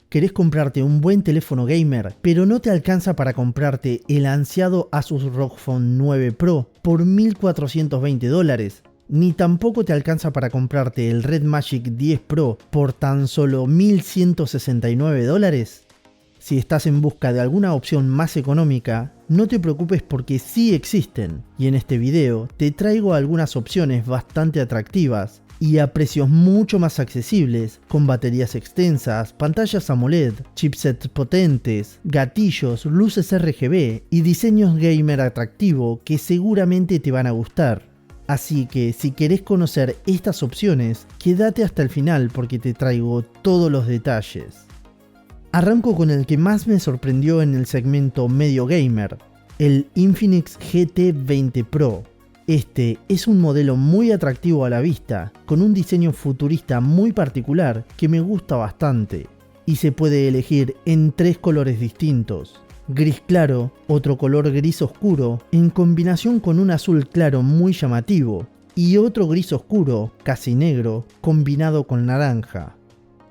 Querés comprarte un buen teléfono gamer, pero no te alcanza para comprarte el ansiado Asus ROG Phone 9 Pro por $1.420, ni tampoco te alcanza para comprarte el Red Magic 10 Pro por tan solo $1.169. Si estás en busca de alguna opción más económica, no te preocupes porque sí existen, y en este video te traigo algunas opciones bastante atractivas y a precios mucho más accesibles, con baterías extensas, pantallas AMOLED, chipsets potentes, gatillos, luces RGB y diseños gamer atractivo que seguramente te van a gustar. Así que si querés conocer estas opciones, quédate hasta el final porque te traigo todos los detalles. Arranco con el que más me sorprendió en el segmento medio gamer, el Infinix GT20 Pro. Este es un modelo muy atractivo a la vista, con un diseño futurista muy particular que me gusta bastante, y se puede elegir en tres colores distintos: gris claro, otro color gris oscuro, en combinación con un azul claro muy llamativo, y otro gris oscuro, casi negro, combinado con naranja.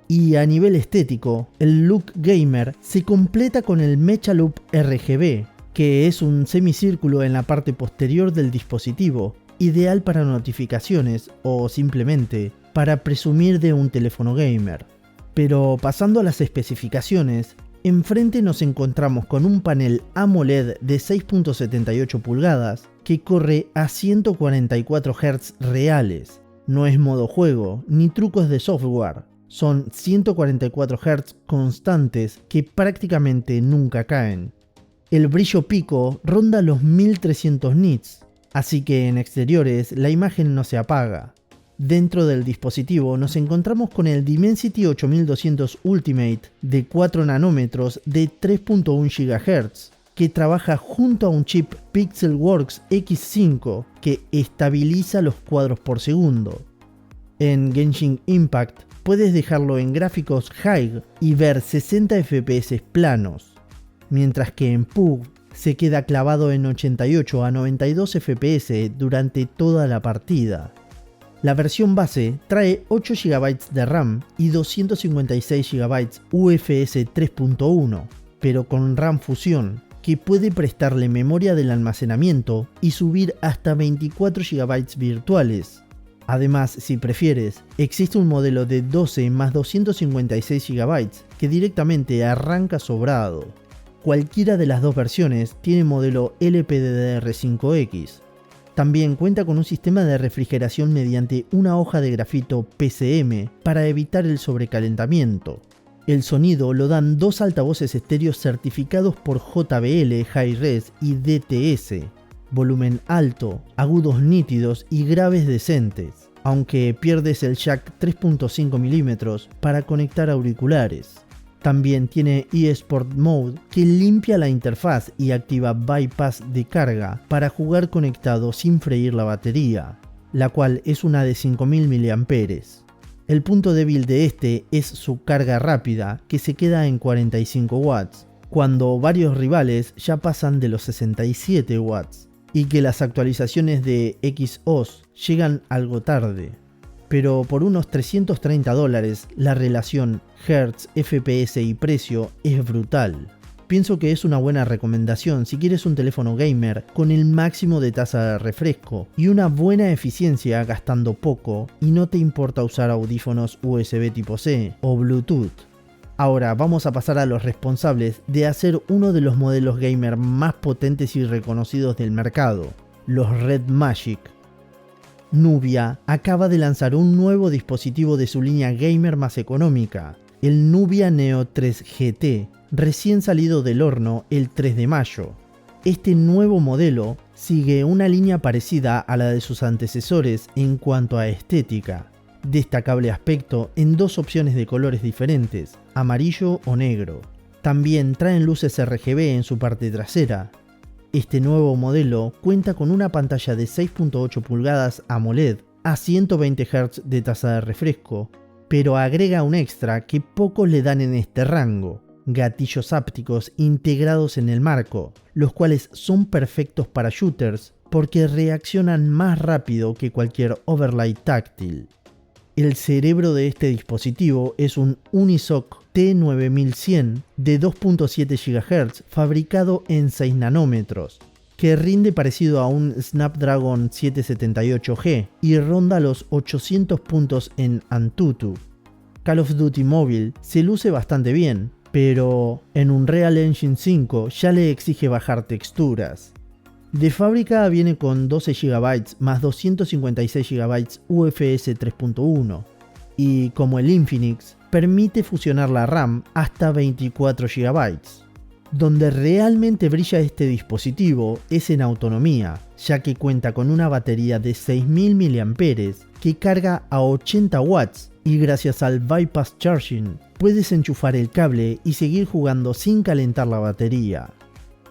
Y a nivel estético, el look gamer se completa con el Mecha Loop RGB, que es un semicírculo en la parte posterior del dispositivo, ideal para notificaciones o simplemente para presumir de un teléfono gamer. Pero pasando a las especificaciones, enfrente nos encontramos con un panel AMOLED de 6.78 pulgadas que corre a 144 Hz reales. No es modo juego ni trucos de software, son 144 Hz constantes que prácticamente nunca caen. El brillo pico ronda los 1300 nits, así que en exteriores la imagen no se apaga. Dentro del dispositivo nos encontramos con el Dimensity 8200 Ultimate de 4 nanómetros de 3.1 GHz, que trabaja junto a un chip Pixelworks X5 que estabiliza los cuadros por segundo. En Genshin Impact puedes dejarlo en gráficos high y ver 60 FPS planos, mientras que en PUBG se queda clavado en 88 a 92 FPS durante toda la partida. La versión base trae 8 GB de RAM y 256 GB UFS 3.1, pero con RAM Fusión, que puede prestarle memoria del almacenamiento y subir hasta 24 GB virtuales. Además, si prefieres, existe un modelo de 12 más 256 GB que directamente arranca sobrado. Cualquiera de las dos versiones tiene modelo LPDDR5X. También cuenta con un sistema de refrigeración mediante una hoja de grafito PCM para evitar el sobrecalentamiento. El sonido lo dan dos altavoces estéreos certificados por JBL Hi-Res y DTS. Volumen alto, agudos nítidos y graves decentes, aunque pierdes el jack 3.5 mm para conectar auriculares. También tiene eSport Mode, que limpia la interfaz y activa bypass de carga para jugar conectado sin freír la batería, la cual es una de 5000 mAh. El punto débil de este es su carga rápida, que se queda en 45 watts, cuando varios rivales ya pasan de los 67 watts, y que las actualizaciones de XOS llegan algo tarde. Pero por unos $330 la relación Hz, FPS y precio es brutal. Pienso que es una buena recomendación si quieres un teléfono gamer con el máximo de tasa de refresco y una buena eficiencia gastando poco y no te importa usar audífonos USB tipo C o Bluetooth. Ahora vamos a pasar a los responsables de hacer uno de los modelos gamer más potentes y reconocidos del mercado, los Red Magic. Nubia acaba de lanzar un nuevo dispositivo de su línea gamer más económica, el Nubia Neo 3 GT, recién salido del horno el 3 de mayo. Este nuevo modelo sigue una línea parecida a la de sus antecesores en cuanto a estética. Destacable aspecto en dos opciones de colores diferentes, amarillo o negro. También traen luces RGB en su parte trasera. Este nuevo modelo cuenta con una pantalla de 6.8 pulgadas AMOLED a 120 Hz de tasa de refresco, pero agrega un extra que pocos le dan en este rango: gatillos ápticos integrados en el marco, los cuales son perfectos para shooters porque reaccionan más rápido que cualquier overlay táctil. El cerebro de este dispositivo es un Unisoc T9100 de 2.7 GHz fabricado en 6 nanómetros, que rinde parecido a un Snapdragon 778G y ronda los 800 puntos en Antutu. Call of Duty Mobile se luce bastante bien, pero en Unreal Engine 5 ya le exige bajar texturas. De fábrica viene con 12 GB más 256 GB UFS 3.1 y, como el Infinix, permite fusionar la RAM hasta 24 GB. Donde realmente brilla este dispositivo es en autonomía, ya que cuenta con una batería de 6000 mAh que carga a 80 watts y gracias al Bypass Charging puedes enchufar el cable y seguir jugando sin calentar la batería.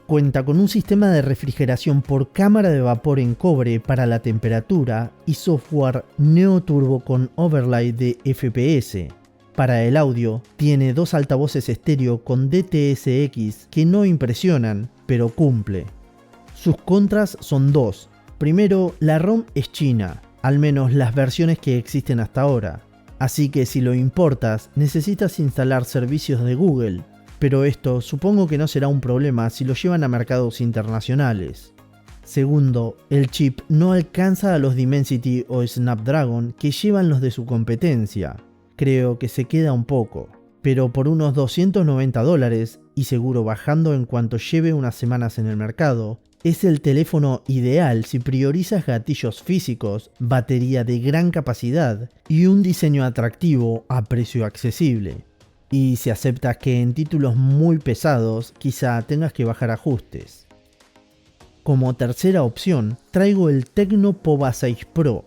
Cuenta con un sistema de refrigeración por cámara de vapor en cobre para la temperatura y software Neo Turbo con overlay de FPS. Para el audio, tiene dos altavoces estéreo con DTS:X que no impresionan, pero cumple. Sus contras son dos. Primero, la ROM es china, al menos las versiones que existen hasta ahora. Así que si lo importas, necesitas instalar servicios de Google, pero esto supongo que no será un problema si lo llevan a mercados internacionales. Segundo, el chip no alcanza a los Dimensity o Snapdragon que llevan los de su competencia. Creo que se queda un poco, pero por unos $290 y seguro bajando en cuanto lleve unas semanas en el mercado, es el teléfono ideal si priorizas gatillos físicos, batería de gran capacidad y un diseño atractivo a precio accesible. Y si aceptas que en títulos muy pesados quizá tengas que bajar ajustes. Como tercera opción, traigo el Tecno Pova 6 Pro.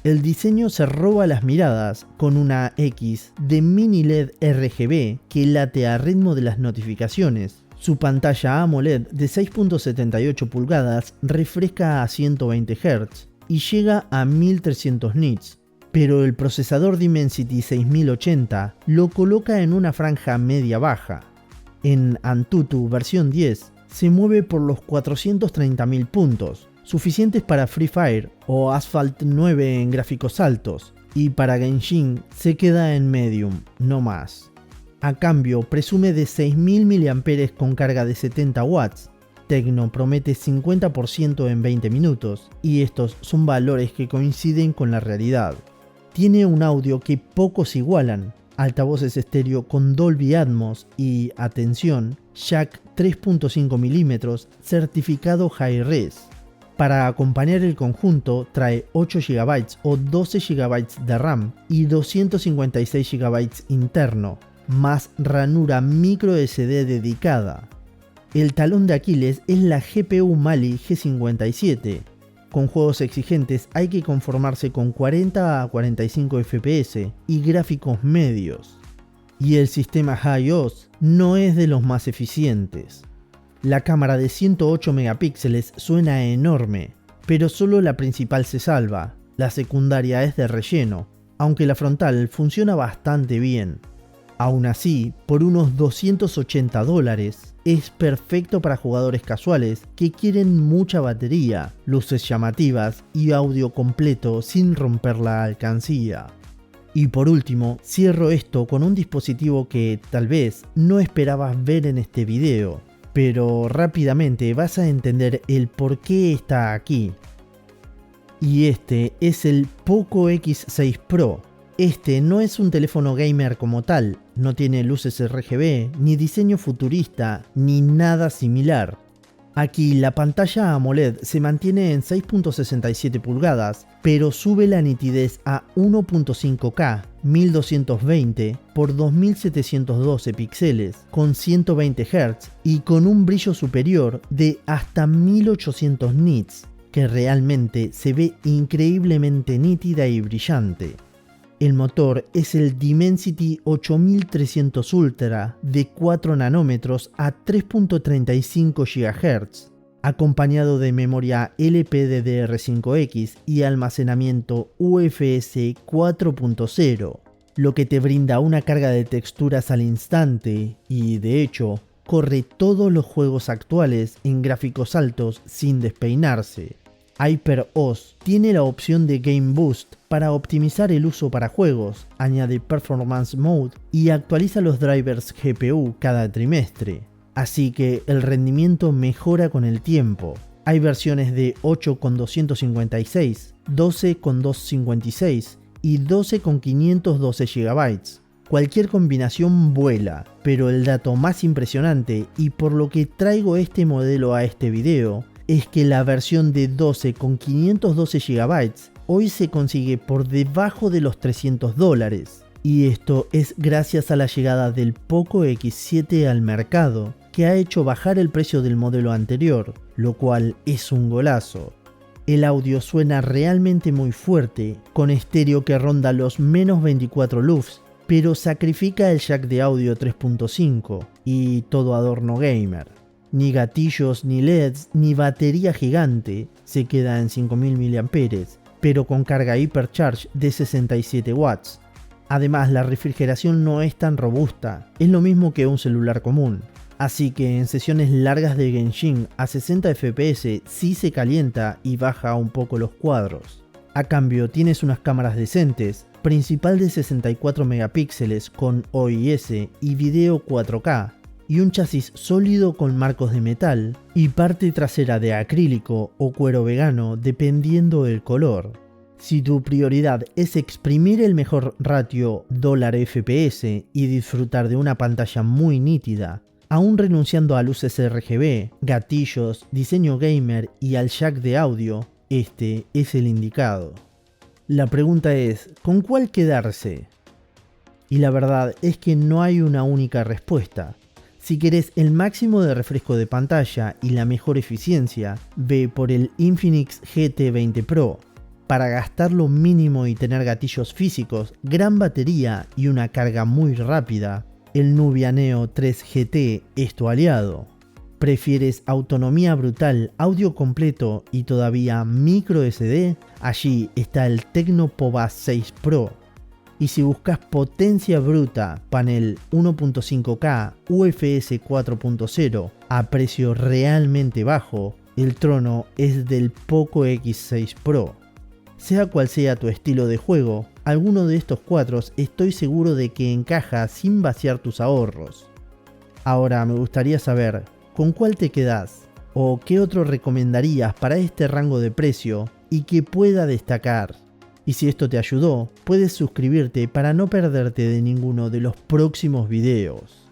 El diseño se roba las miradas con una X de mini LED RGB que late a ritmo de las notificaciones. Su pantalla AMOLED de 6.78 pulgadas refresca a 120 Hz y llega a 1300 nits, pero el procesador Dimensity 6080 lo coloca en una franja media-baja. En Antutu versión 10 se mueve por los 430.000 puntos, suficientes para Free Fire o Asphalt 9 en gráficos altos, y para Genshin se queda en Medium, no más. A cambio, presume de 6000 mAh con carga de 70 watts. Tecno promete 50% en 20 minutos, y estos son valores que coinciden con la realidad. Tiene un audio que pocos igualan, altavoces estéreo con Dolby Atmos y, atención, jack 3.5 mm certificado Hi-Res. Para acompañar el conjunto trae 8 GB o 12 GB de RAM y 256 GB interno, más ranura micro SD dedicada. El talón de Aquiles es la GPU Mali G57. Con juegos exigentes hay que conformarse con 40 a 45 FPS y gráficos medios. Y el sistema HiOS no es de los más eficientes. La cámara de 108 megapíxeles suena enorme, pero solo la principal se salva, la secundaria es de relleno, aunque la frontal funciona bastante bien. Aún así, por unos $280 es perfecto para jugadores casuales que quieren mucha batería, luces llamativas y audio completo sin romper la alcancía. Y por último, cierro esto con un dispositivo que tal vez no esperabas ver en este video, pero rápidamente vas a entender el por qué está aquí. Y este es el Poco X6 Pro. Este no es un teléfono gamer como tal, no tiene luces RGB, ni diseño futurista, ni nada similar. Aquí la pantalla AMOLED se mantiene en 6.67 pulgadas, pero sube la nitidez a 1.5K 1220 x 2712 píxeles con 120 Hz y con un brillo superior de hasta 1800 nits, que realmente se ve increíblemente nítida y brillante. El motor es el Dimensity 8300 Ultra de 4 nanómetros a 3.35 GHz, acompañado de memoria LPDDR5X y almacenamiento UFS 4.0, lo que te brinda una carga de texturas al instante y, de hecho, corre todos los juegos actuales en gráficos altos sin despeinarse. HyperOS tiene la opción de Game Boost para optimizar el uso para juegos, añade Performance Mode y actualiza los drivers GPU cada trimestre, así que el rendimiento mejora con el tiempo. Hay versiones de 8 con 256, 12 con 256 y 12 con 512 GB. Cualquier combinación vuela, pero el dato más impresionante y por lo que traigo este modelo a este video es que la versión de 12 con 512 GB hoy se consigue por debajo de los $300, y esto es gracias a la llegada del Poco X7 al mercado, que ha hecho bajar el precio del modelo anterior, lo cual es un golazo. El audio suena realmente muy fuerte, con estéreo que ronda los menos 24 lufs, pero sacrifica el jack de audio 3.5 y todo adorno gamer. Ni gatillos, ni LEDs, ni batería gigante, se queda en 5000 mAh, pero con carga Hypercharge de 67 watts. Además, la refrigeración no es tan robusta, es lo mismo que un celular común. Así que en sesiones largas de Genshin a 60 FPS sí se calienta y baja un poco los cuadros. A cambio tienes unas cámaras decentes, principal de 64 megapíxeles con OIS y video 4K, y un chasis sólido con marcos de metal y parte trasera de acrílico o cuero vegano dependiendo del color. Si tu prioridad es exprimir el mejor ratio $FPS y disfrutar de una pantalla muy nítida, aún renunciando a luces RGB, gatillos, diseño gamer y al jack de audio, este es el indicado. La pregunta es, ¿con cuál quedarse? Y la verdad es que no hay una única respuesta. Si querés el máximo de refresco de pantalla y la mejor eficiencia, ve por el Infinix GT20 Pro. Para gastar lo mínimo y tener gatillos físicos, gran batería y una carga muy rápida, el Nubia Neo 3 GT es tu aliado. ¿Prefieres autonomía brutal, audio completo y todavía micro SD? Allí está el Tecno POVA 6 Pro. Y si buscas potencia bruta, panel 1.5K UFS 4.0 a precio realmente bajo, el trono es del Poco X6 Pro. Sea cual sea tu estilo de juego, alguno de estos cuatro estoy seguro de que encaja sin vaciar tus ahorros. Ahora me gustaría saber, ¿con cuál te quedás? ¿O qué otro recomendarías para este rango de precio y que pueda destacar? Y si esto te ayudó, puedes suscribirte para no perderte de ninguno de los próximos videos.